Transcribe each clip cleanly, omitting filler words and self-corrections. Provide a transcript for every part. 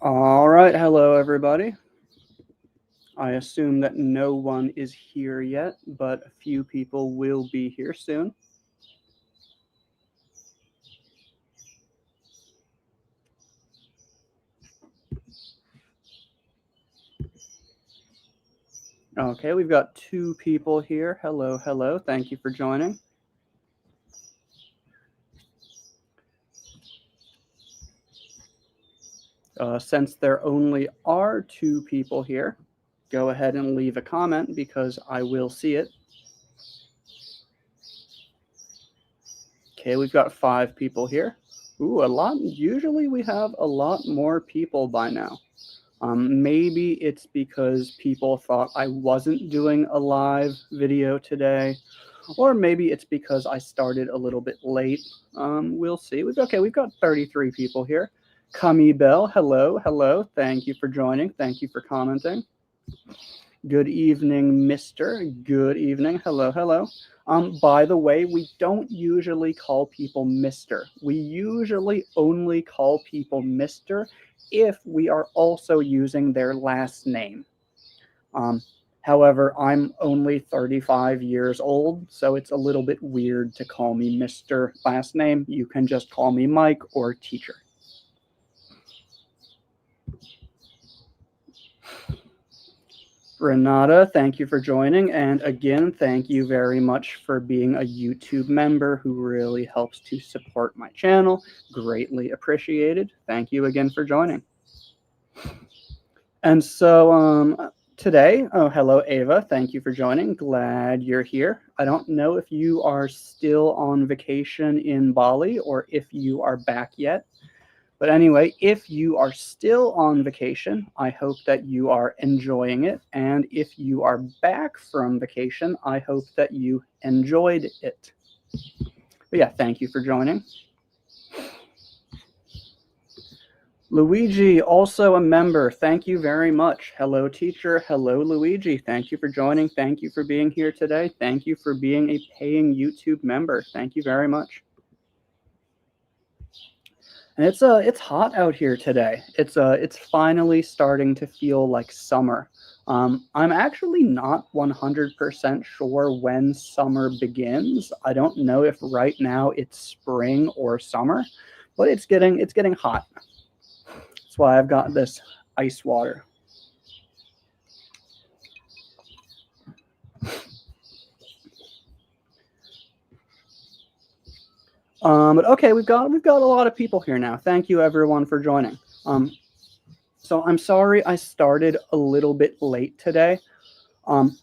All right, hello everybody. I assume that no one is here yet, but a few people will be here soon. Okay, we've got two people here. Hello, hello. Thank you for joining. Since there only are two people here, go ahead and leave a comment because I will see it. Okay, we've got 5 people here. Ooh, a lot. Usually we have a lot more people by now. Maybe it's because people thought I wasn't doing a live video today, or maybe it's because I started a little bit late. We'll see. We've got 33 people here. Kami Bell, hello, hello. Thank you for joining. Thank you for commenting. Good evening, Mr. Good evening. Hello, hello. By the way, we don't usually call people Mr. We usually only call people Mr. if we are also using their last name. However, I'm only 35 years old, so it's a little bit weird to call me Mr. last name. You can just call me Mike or teacher. Renata, thank you for joining. And again, thank you very much for being a YouTube member who really helps to support my channel. Greatly appreciated. Thank you again for joining. And so today, oh, hello, Ava. Thank you for joining. Glad you're here. I don't know if you are still on vacation in Bali or if you are back yet. But anyway, if you are still on vacation, I hope that you are enjoying it. And if you are back from vacation, I hope that you enjoyed it. But yeah, thank you for joining. Luigi, also a member. Thank you very much. Hello, teacher. Hello, Luigi. Thank you for joining. Thank you for being here today. Thank you for being a paying YouTube member. Thank you very much. And it's hot out here today. It's finally starting to feel like summer. I'm actually not 100% sure when summer begins. I don't know if right now it's spring or summer, but it's getting hot. That's why I've got this ice water. But okay, we've got a lot of people here now. Thank you everyone for joining. So I'm sorry I started a little bit late today.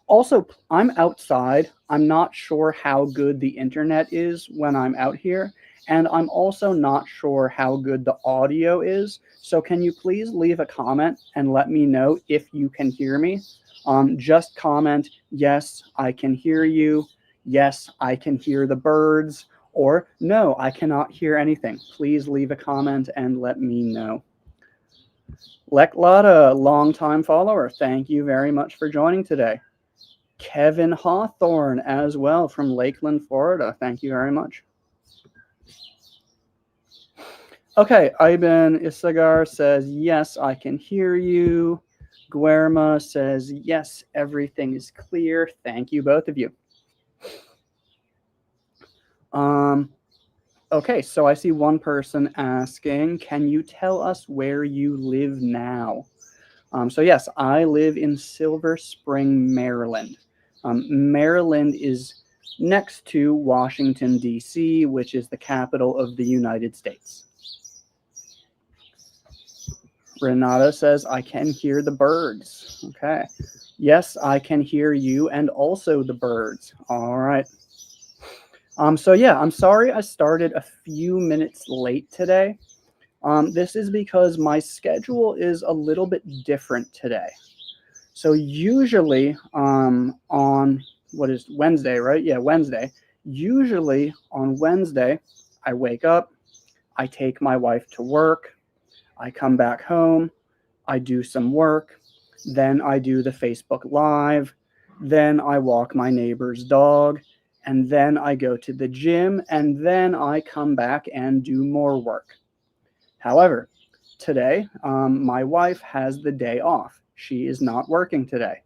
Also, I'm outside. I'm not sure how good the internet is when I'm out here, and I'm also not sure how good the audio is. So can you please leave a comment and let me know if you can hear me? Just comment, yes, I can hear you. Yes, I can hear the birds. Or no, I cannot hear anything. Please leave a comment and let me know. Leklada, longtime follower, thank you very much for joining today. Kevin Hawthorne as well from Lakeland, Florida. Thank you very much. Okay, Iben Isagar says, yes, I can hear you. Guerma says, yes, everything is clear. Thank you, both of you. Okay, so I see one person asking, can you tell us where you live now? So yes, I live in Silver Spring, Maryland. Maryland is next to Washington, D.C., which is the capital of the United States. Renata says, I can hear the birds. Okay. Yes, I can hear you and also the birds. All right. So yeah, I'm sorry I started a few minutes late today. This is because my schedule is a little bit different today. So usually on what is Wednesday, right? Yeah, Wednesday. Usually on Wednesday, I wake up, I take my wife to work, I come back home, I do some work, then I do the Facebook Live, then I walk my neighbor's dog, and then I go to the gym, and then I come back and do more work. However, today, my wife has the day off. She is not working today.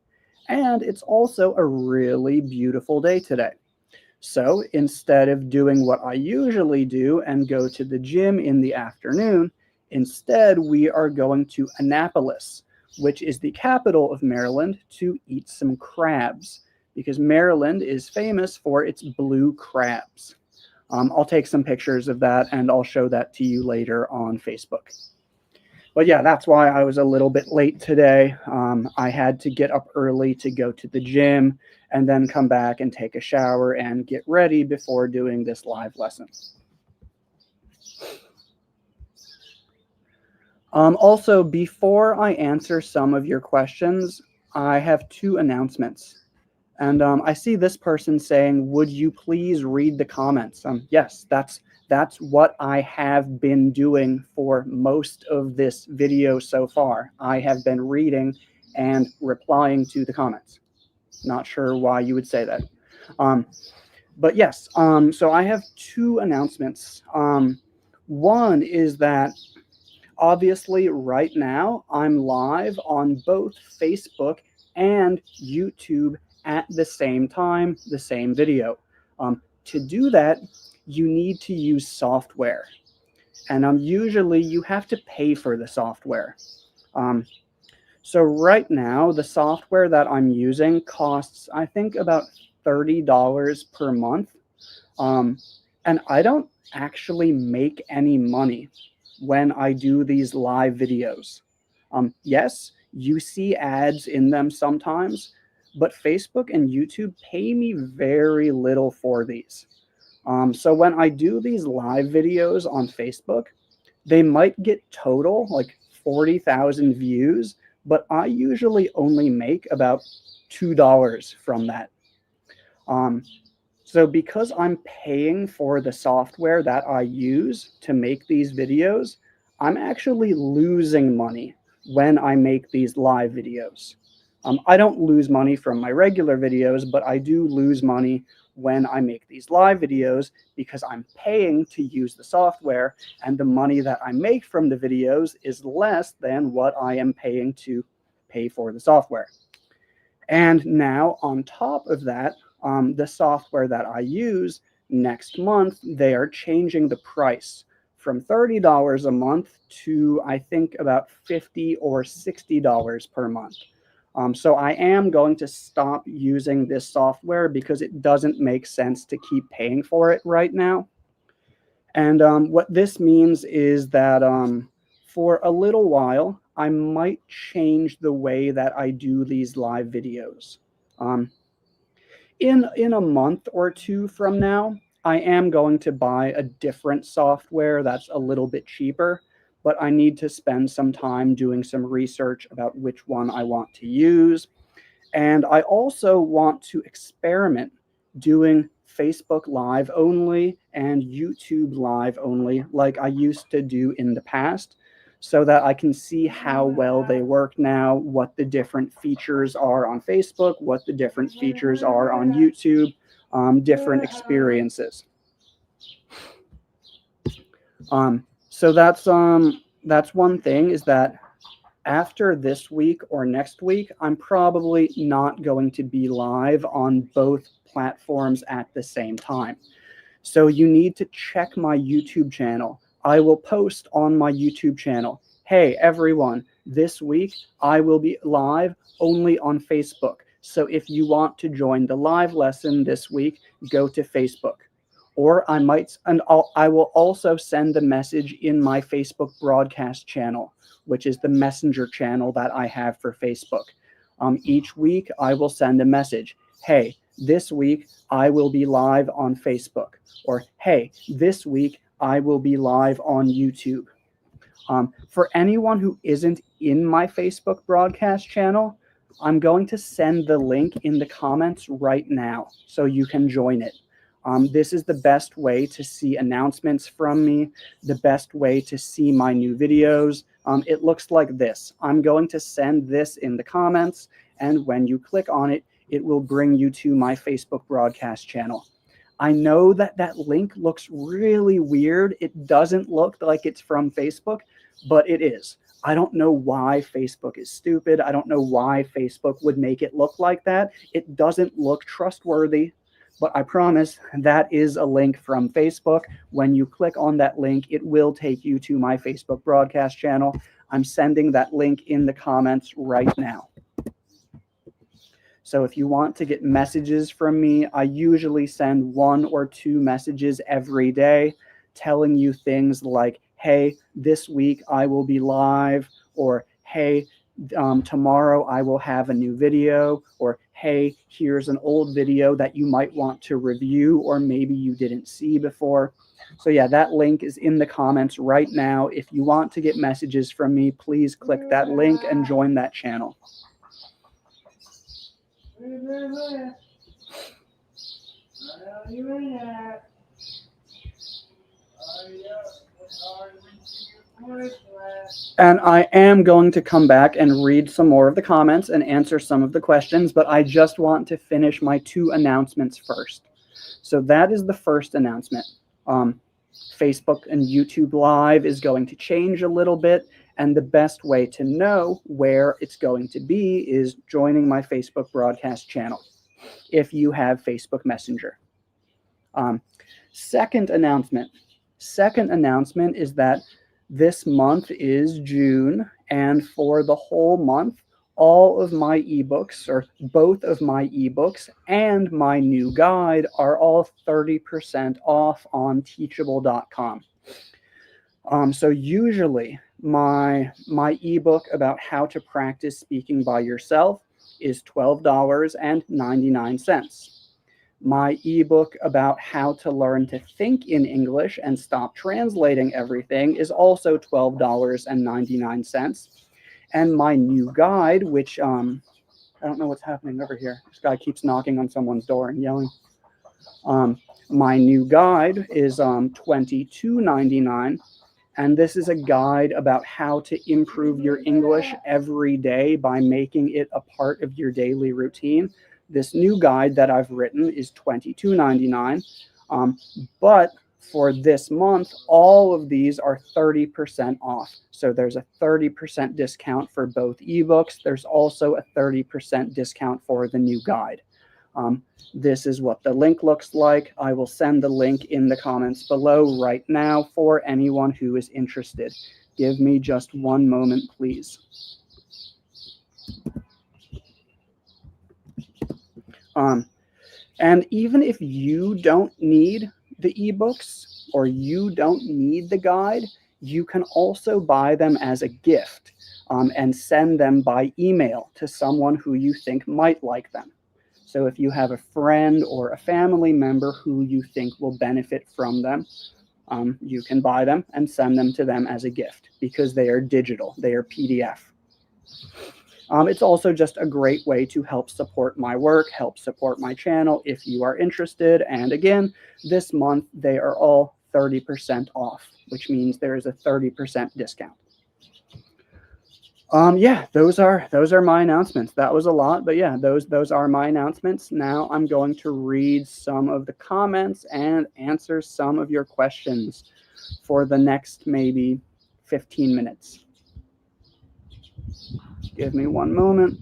And it's also a really beautiful day today. So instead of doing what I usually do and go to the gym in the afternoon, instead we are going to Annapolis, which is the capital of Maryland, to eat some crabs, because Maryland is famous for its blue crabs. I'll take some pictures of that and I'll show that to you later on Facebook. But yeah, that's why I was a little bit late today. I had to get up early to go to the gym and then come back and take a shower and get ready before doing this live lesson. Also, before I answer some of your questions, I have two announcements. And I see this person saying, would you please read the comments? Yes, that's what I have been doing for most of this video so far. I have been reading and replying to the comments. Not sure why you would say that. But yes, so I have two announcements. One is that obviously right now I'm live on both Facebook and YouTube at the same time, the same video. To do that, you need to use software. And usually you have to pay for the software. So right now, the software that I'm using costs, I think, about $30 per month. And I don't actually make any money when I do these live videos. Yes, you see ads in them sometimes, but Facebook and YouTube pay me very little for these. So when I do these live videos on Facebook, they might get total like 40,000 views, but I usually only make about $2 from that. So because I'm paying for the software that I use to make these videos, I'm actually losing money when I make these live videos. I don't lose money from my regular videos, but I do lose money when I make these live videos because I'm paying to use the software, and the money that I make from the videos is less than what I am paying to pay for the software. And now on top of that, the software that I use, next month, they are changing the price from $30 a month to, I think, about $50 or $60 per month. So I am going to stop using this software because it doesn't make sense to keep paying for it right now. And what this means is that for a little while, I might change the way that I do these live videos. In a month or two from now, I am going to buy a different software that's a little bit cheaper, but I need to spend some time doing some research about which one I want to use. And I also want to experiment doing Facebook Live only and YouTube Live only like I used to do in the past, so that I can see how well they work now, what the different features are on Facebook, what the different features are on YouTube, different experiences. So that's one thing, is that after this week or next week, I'm probably not going to be live on both platforms at the same time. So you need to check my YouTube channel. I will post on my YouTube channel, hey, everyone, this week I will be live only on Facebook. So if you want to join the live lesson this week, go to Facebook. Or I will also send the message in my Facebook broadcast channel, which is the messenger channel that I have for Facebook. Each week I will send a message. Hey, this week I will be live on Facebook. Or hey, this week I will be live on YouTube. For anyone who isn't in my Facebook broadcast channel, I'm going to send the link in the comments right now so you can join it. This is the best way to see announcements from me, the best way to see my new videos. It looks like this. I'm going to send this in the comments, and when you click on it, it will bring you to my Facebook broadcast channel. I know that that link looks really weird. It doesn't look like it's from Facebook, but it is. I don't know why Facebook is stupid. I don't know why Facebook would make it look like that. It doesn't look trustworthy, but I promise that is a link from Facebook. When you click on that link, it will take you to my Facebook broadcast channel. I'm sending that link in the comments right now. So if you want to get messages from me, I usually send 1 or 2 messages every day telling you things like, hey, this week I will be live, or hey, tomorrow I will have a new video, or hey, here's an old video that you might want to review or maybe you didn't see before. So yeah, that link is in the comments right now. If you want to get messages from me, please click that link and join that channel. And I am going to come back and read some more of the comments and answer some of the questions, but I just want to finish my 2 announcements first. So that is the first announcement. Facebook and YouTube Live is going to change a little bit, and the best way to know where it's going to be is joining my Facebook broadcast channel if you have Facebook Messenger. Second announcement is that this month is June, and for the whole month, all of my ebooks, or both of my ebooks and my new guide, are all 30% off on teachable.com. So usually my ebook about how to practice speaking by yourself is $12.99. My ebook about how to learn to think in English and stop translating everything is also $12.99. And my new guide, which I don't know what's happening over here. This guy keeps knocking on someone's door and yelling. My new guide is $22.99. And this is a guide about how to improve your English every day by making it a part of your daily routine. This new guide that I've written is $22.99. But for this month, all of these are 30% off. So there's a 30% discount for both ebooks. There's also a 30% discount for the new guide. This is what the link looks like. I will send the link in the comments below right now for anyone who is interested. Give me just one moment, please. And even if you don't need the ebooks or you don't need the guide, you can also buy them as a gift and send them by email to someone who you think might like them. So if you have a friend or a family member who you think will benefit from them, you can buy them and send them to them as a gift because they are digital, they are PDF. It's also just a great way to help support my work, help support my channel if you are interested. And again, this month they are all 30% off, which means there is a 30% discount. Yeah, those are my announcements. That was a lot, but yeah, those are my announcements. Now I'm going to read some of the comments and answer some of your questions for the next maybe 15 minutes. Give me one moment.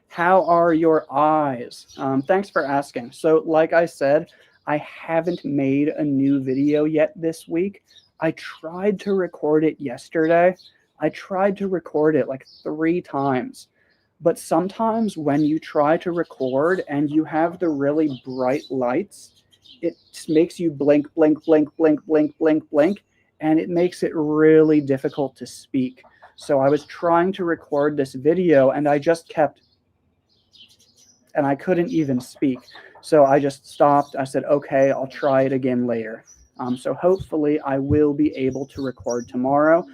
How are your eyes? Thanks for asking. So like I said, I haven't made a new video yet this week. I tried to record it yesterday. I tried to record it like 3 times. But sometimes when you try to record and you have the really bright lights, it makes you blink, blink, blink, blink, blink, blink, blink, and it makes it really difficult to speak. So I was trying to record this video and I just kept, and I couldn't even speak. So I just stopped. I said, okay, I'll try it again later. So hopefully I will be able to record tomorrow.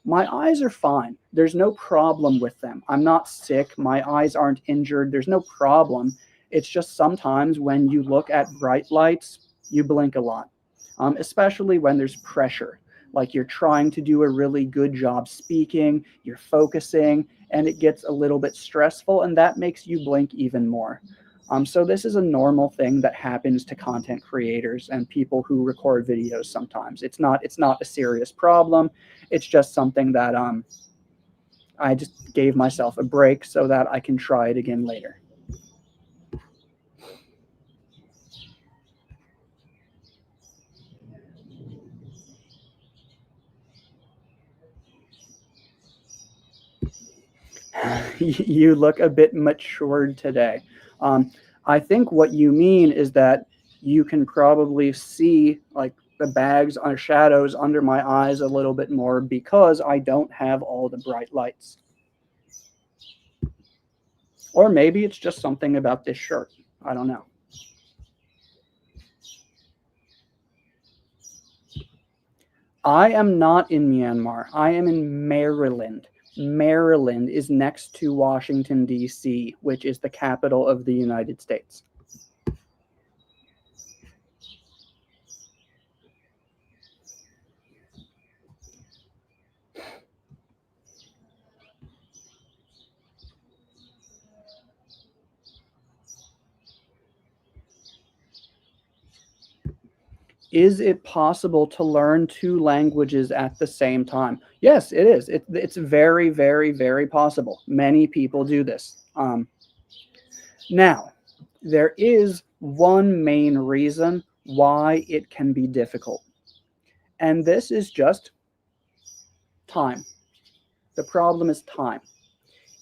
My eyes are fine. There's no problem with them. I'm not sick. My eyes aren't injured. There's no problem. It's just sometimes when you look at bright lights, you blink a lot, especially when there's pressure. Like you're trying to do a really good job speaking, you're focusing, and it gets a little bit stressful, and that makes you blink even more. So this is a normal thing that happens to content creators and people who record videos sometimes. It's not a serious problem. It's just something that I just gave myself a break so that I can try it again later. You look a bit matured today. Um, I think what you mean is that you can probably see like the bags or shadows under my eyes a little bit more because I don't have all the bright lights. Or maybe it's just something about this shirt. I don't know. I am not in Myanmar. I am in Maryland. Maryland is next to Washington, D.C., which is the capital of the United States. Is it possible to learn two languages at the same time? Yes, it is. It's very, very, very possible. Many people do this. Now, there is one main reason why it can be difficult, and this is just time. The problem is time.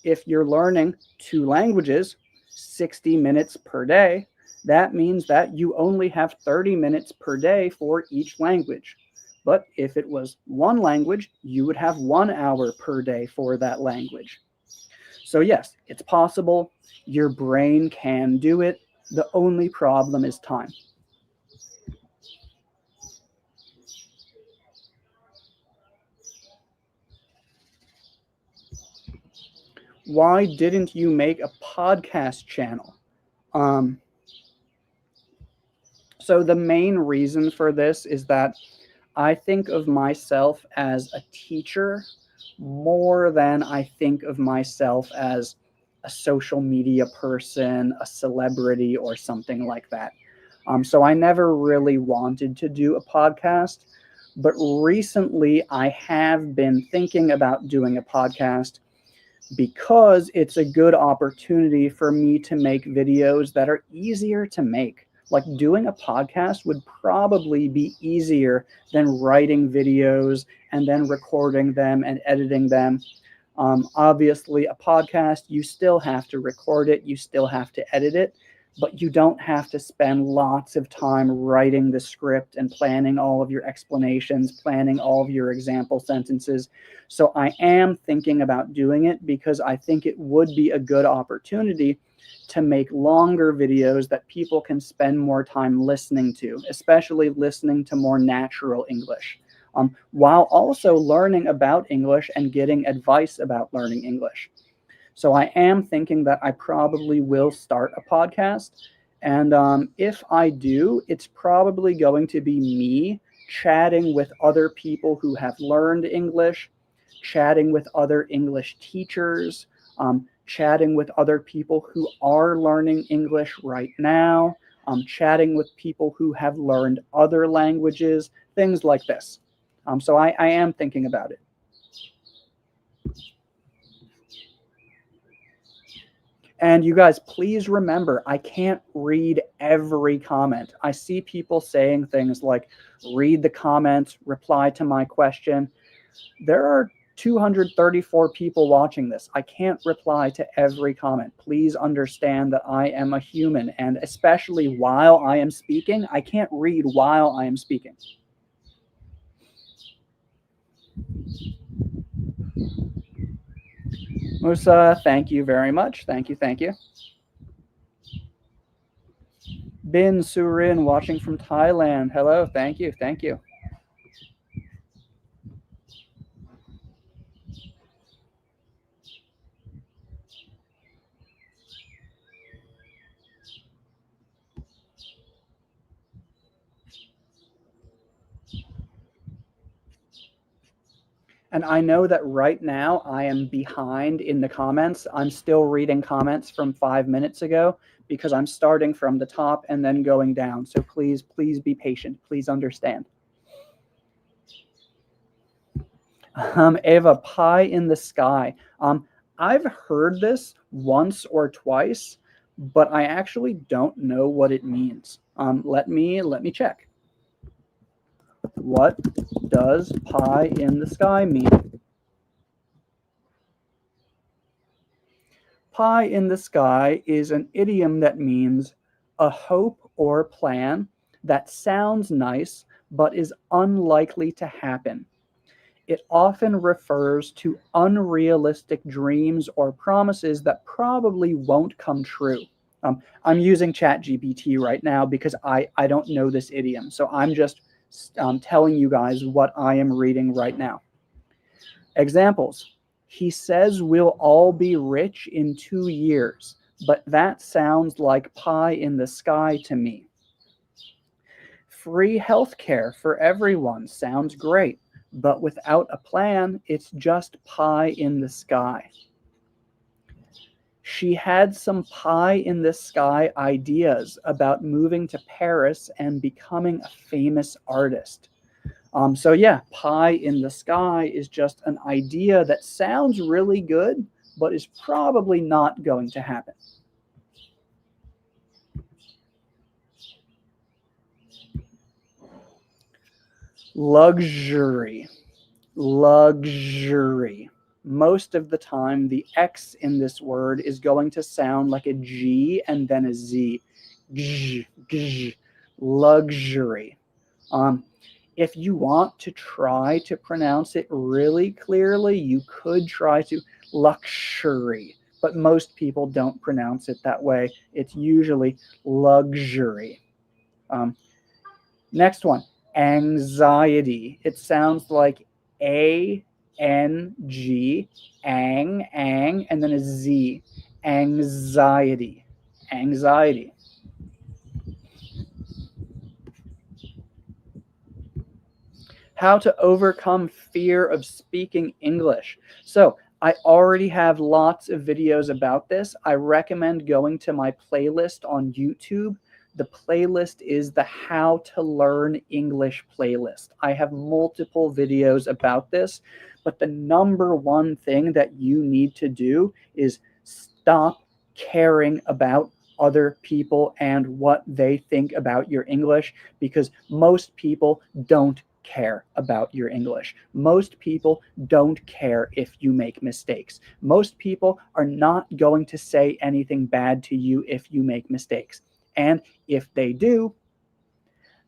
If you're learning two languages, 60 minutes per day, that means that you only have 30 minutes per day for each language. But if it was one language, you would have 1 hour per day for that language. So, yes, it's possible. Your brain can do it. The only problem is time. Why didn't you make a podcast channel? Um, so, the main reason for this is that I think of myself as a teacher more than I think of myself as a social media person, a celebrity, or something like that. So I never really wanted to do a podcast, but recently I have been thinking about doing a podcast because it's a good opportunity for me to make videos that are easier to make. Like doing a podcast would probably be easier than writing videos and then recording them and editing them. Obviously, a podcast, you still have to record it, you still have to edit it, but you don't have to spend lots of time writing the script and planning all of your explanations, planning all of your example sentences. So I am thinking about doing it because I think it would be a good opportunity to make longer videos that people can spend more time listening to, especially listening to more natural English, while also learning about English and getting advice about learning English. So I am thinking that I probably will start a podcast. And if I do, it's probably going to be me chatting with other people who have learned English, chatting with other English teachers, chatting with other people who are learning English right now, chatting with people who have learned other languages, things like this. So I am thinking about it. And you guys, please remember, I can't read every comment. I see people saying things like, read the comments, reply to my question. There are 234 people watching this. I can't reply to every comment. Please understand that I am a human, and especially while I am speaking, I can't read while I am speaking. Musa, thank you very much. Thank you, thank you. Bin Surin watching from Thailand. Hello, thank you, thank you. And I know that right now I am behind in the comments. I'm still reading comments from 5 minutes ago because I'm starting from the top and then going down. So please be patient. Please understand. Ava, pie in the sky. I've heard this once or twice, but I actually don't know what it means. Let me check. What does pie in the sky mean? Pie in the sky is an idiom that means a hope or plan that sounds nice but is unlikely to happen. It often refers to unrealistic dreams or promises that probably won't come true. I'm using ChatGPT right now because I don't know this idiom. So I'm just telling you guys what I am reading right now. Examples. He says we'll all be rich in 2 years, but that sounds like pie in the sky to me. Free healthcare for everyone sounds great, but without a plan, it's just pie in the sky. She had some pie in the sky ideas about moving to Paris and becoming a famous artist. So yeah, pie in the sky is just an idea that sounds really good, but is probably not going to happen. Luxury. Luxury. Most of the time, the X in this word is going to sound like a G and then a Z. Gzh, gzh, luxury. If you want to try to pronounce it really clearly, you could try to luxury, but most people don't pronounce it that way. It's usually luxury. Next one, anxiety. It sounds like A-N-G, ang, and then a Z. Anxiety. Anxiety. How to overcome fear of speaking English. So I already have lots of videos about this. I recommend going to my playlist on YouTube. The playlist is the How to Learn English playlist. I have multiple videos about this, but the number one thing that you need to do is stop caring about other people and what they think about your English, because most people don't care about your English. Most people don't care if you make mistakes. Most people are not going to say anything bad to you if you make mistakes. And if they do,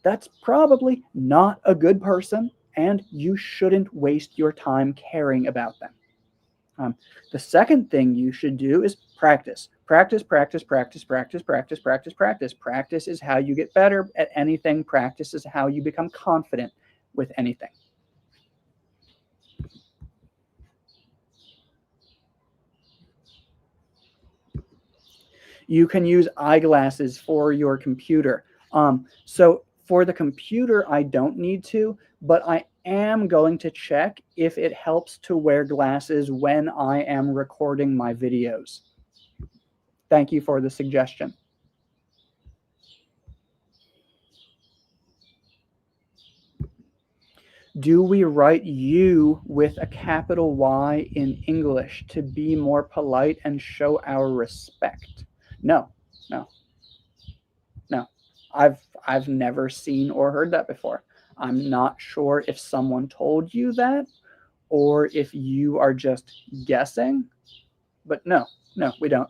that's probably not a good person, and you shouldn't waste your time caring about them. The second thing you should do is practice. Practice, practice, practice, practice, practice, practice, practice. Practice is how you get better at anything. Practice is how you become confident with anything. You can use eyeglasses for your computer. So for the computer, I don't need to, but I am going to check if it helps to wear glasses when I am recording my videos. Thank you for the suggestion. Do we write you with a capital Y in English to be more polite and show our respect? No, no, no. I've never seen or heard that before. I'm not sure if someone told you that or if you are just guessing, but no, we don't.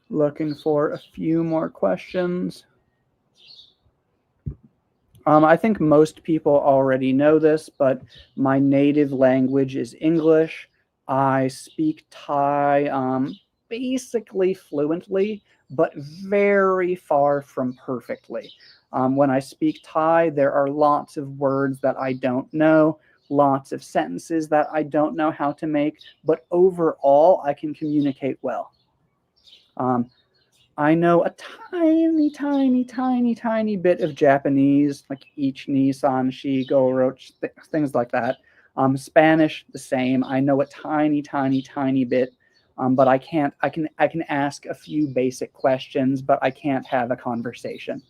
Looking for a few more questions. I think most people already know this, but my native language is English. I speak Thai basically fluently, but very far from perfectly. When I speak Thai, there are lots of words that I don't know, lots of sentences that I don't know how to make, but overall, I can communicate well. I know a tiny bit of Japanese, like ich, ni, san, shi, go, roch, things like that. Spanish, the same. I know a tiny bit, but I can't. I can ask a few basic questions, but I can't have a conversation.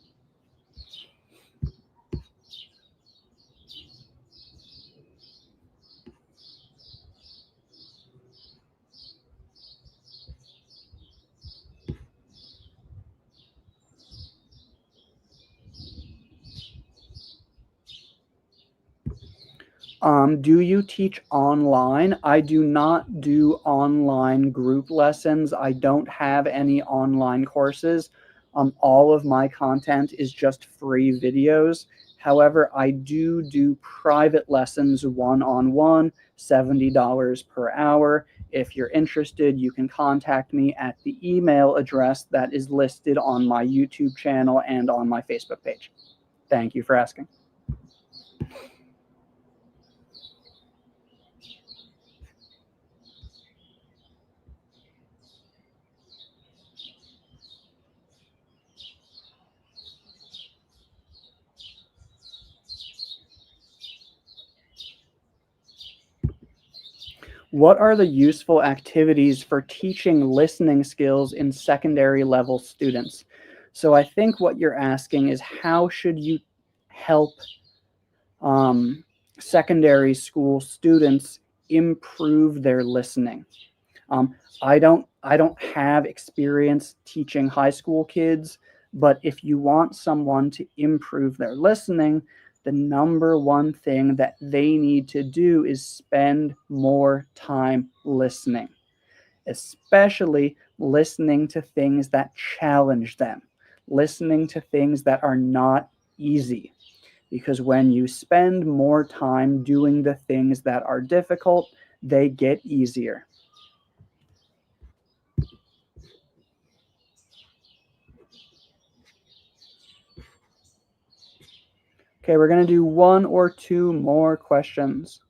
Do you teach online? I do not do online group lessons. I don't have any online courses. All of my content is just free videos. However, I do private lessons one-on-one, $70 per hour. If you're interested, you can contact me at the email address that is listed on my YouTube channel and on my Facebook page. Thank you for asking. What are the useful activities for teaching listening skills in secondary level students? So I think what you're asking is how should you help um, secondary school students improve their listening? Um, I don't have experience teaching high school kids, but if you want someone to improve their listening, the number one thing that they need to do is spend more time listening, especially listening to things that challenge them, listening to things that are not easy. Because when you spend more time doing the things that are difficult, they get easier. Okay, we're going to do one or two more questions.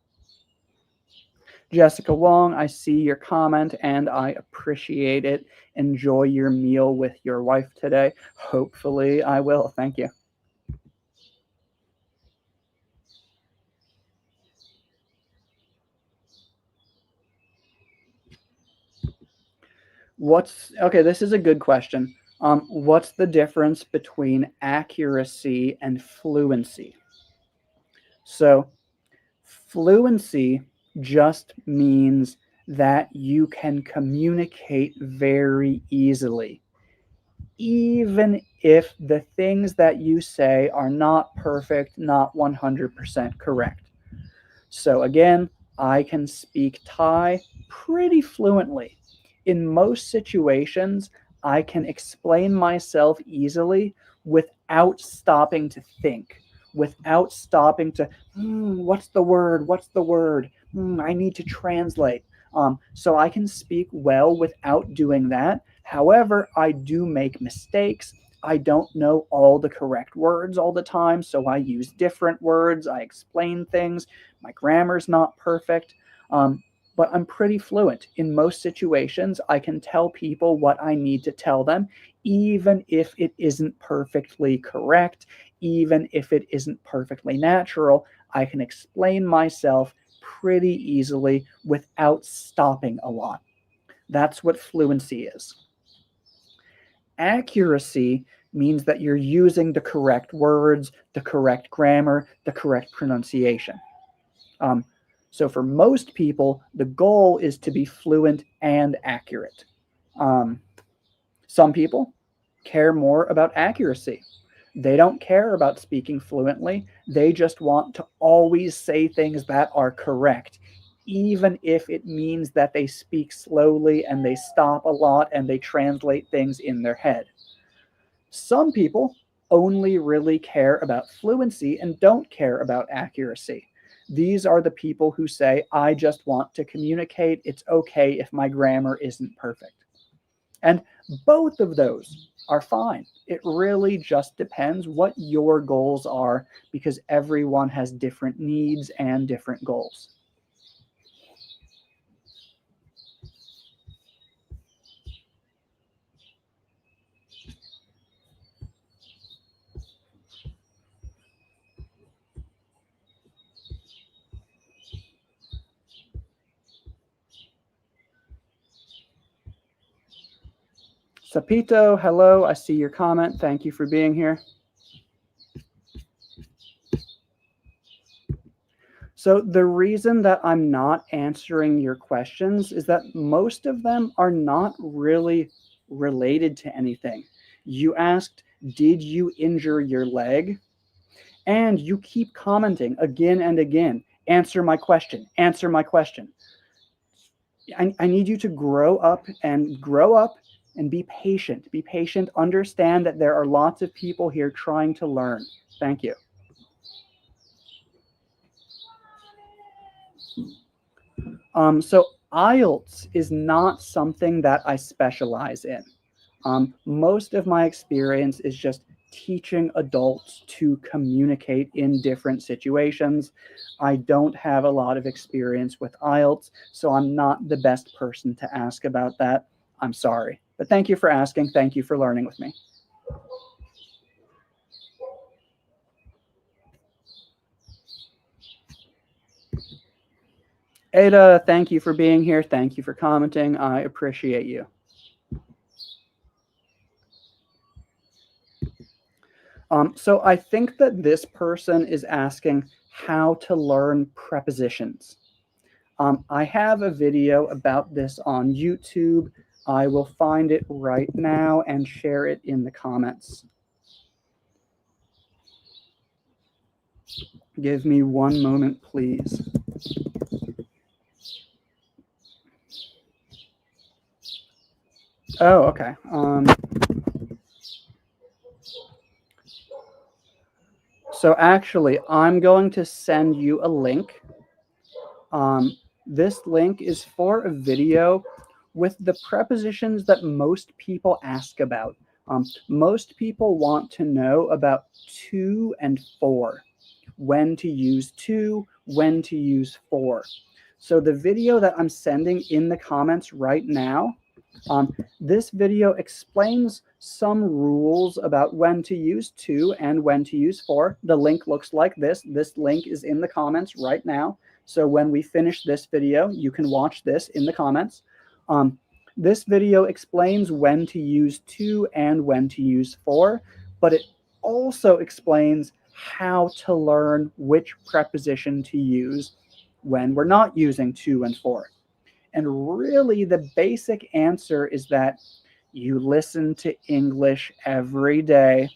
Jessica Wong, I see your comment and I appreciate it. Enjoy your meal with your wife today. Hopefully, I will. Thank you. Okay? This is a good question. What's the difference between accuracy and fluency? So, fluency just means that you can communicate very easily, even if the things that you say are not perfect, not 100% correct. So, again, I can speak Thai pretty fluently. In most situations, I can explain myself easily without stopping to think, without stopping to, what's the word? What's the word? I need to translate. So I can speak well without doing that. However, I do make mistakes. I don't know all the correct words all the time, so I use different words. I explain things. My grammar's not perfect, but I'm pretty fluent. In most situations, I can tell people what I need to tell them, even if it isn't perfectly correct, even if it isn't perfectly natural. I can explain myself pretty easily without stopping a lot. That's what fluency is. Accuracy means that you're using the correct words, the correct grammar, the correct pronunciation. Um, so for most people, the goal is to be fluent and accurate. Um, some people care more about accuracy. They don't care about speaking fluently. They just want to always say things that are correct, even if it means that they speak slowly and they stop a lot and they translate things in their head. Some people only really care about fluency and don't care about accuracy. These are the people who say, I just want to communicate. It's okay if my grammar isn't perfect. And both of those are fine. It really just depends what your goals are, because everyone has different needs and different goals. Sapito, hello. I see your comment. Thank you for being here. So the reason that I'm not answering your questions is that most of them are not really related to anything. You asked, did you injure your leg? And you keep commenting again and again. Answer my question. Answer my question. I need you to grow up and be patient. Be patient. Understand that there are lots of people here trying to learn. Thank you. So IELTS is not something that I specialize in. Most of my experience is just teaching adults to communicate in different situations. I don't have a lot of experience with IELTS, so I'm not the best person to ask about that. I'm sorry. But thank you for asking. Thank you for learning with me. Ada, thank you for being here. Thank you for commenting. I appreciate you. So I think that this person is asking how to learn prepositions. I have a video about this on YouTube. I will find it right now and share it in the comments. Give me one moment, please. Oh, okay. So actually, I'm going to send you a link. This link is for a video with the prepositions that most people ask about. Most people want to know about to and for, when to use to, when to use for. So the video that I'm sending in the comments right now, this video explains some rules about when to use to and when to use for. The link looks like this. This link is in the comments right now. So when we finish this video, you can watch this in the comments. This video explains when to use to and when to use for, but it also explains how to learn which preposition to use when we're not using to and for. And really, the basic answer is that you listen to English every day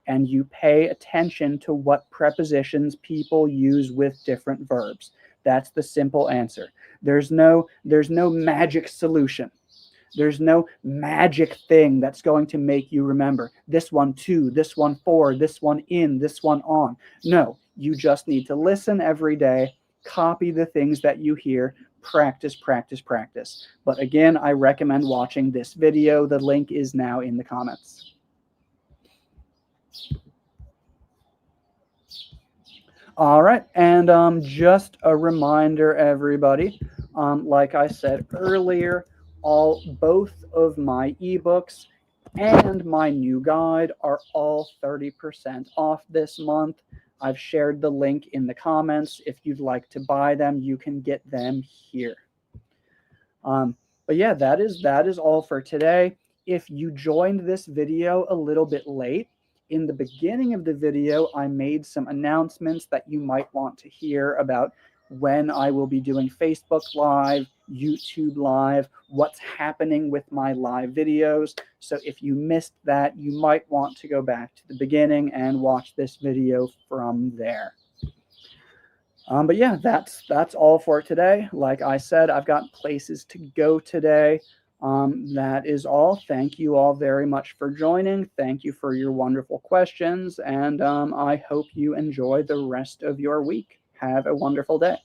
and you pay attention to what prepositions people use with different verbs. That's the simple answer. There's no magic solution. There's no magic thing that's going to make you remember this one to, this one for, this one in, this one on. No, you just need to listen every day, copy the things that you hear, practice, practice, practice. But again, I recommend watching this video. The link is now in the comments. All right, and just a reminder, everybody, like I said earlier, both of my ebooks and my new guide are all 30% off this month. I've shared the link in the comments. If you'd like to buy them, you can get them here. But yeah, that is all for today. If you joined this video a little bit late, in the beginning of the video, I made some announcements that you might want to hear about when I will be doing Facebook Live, YouTube Live, what's happening with my live videos. So if you missed that, you might want to go back to the beginning and watch this video from there. But yeah, that's all for today. Like I said, I've got places to go today. That is all. Thank you all very much for joining. Thank you for your wonderful questions. And I hope you enjoy the rest of your week. Have a wonderful day.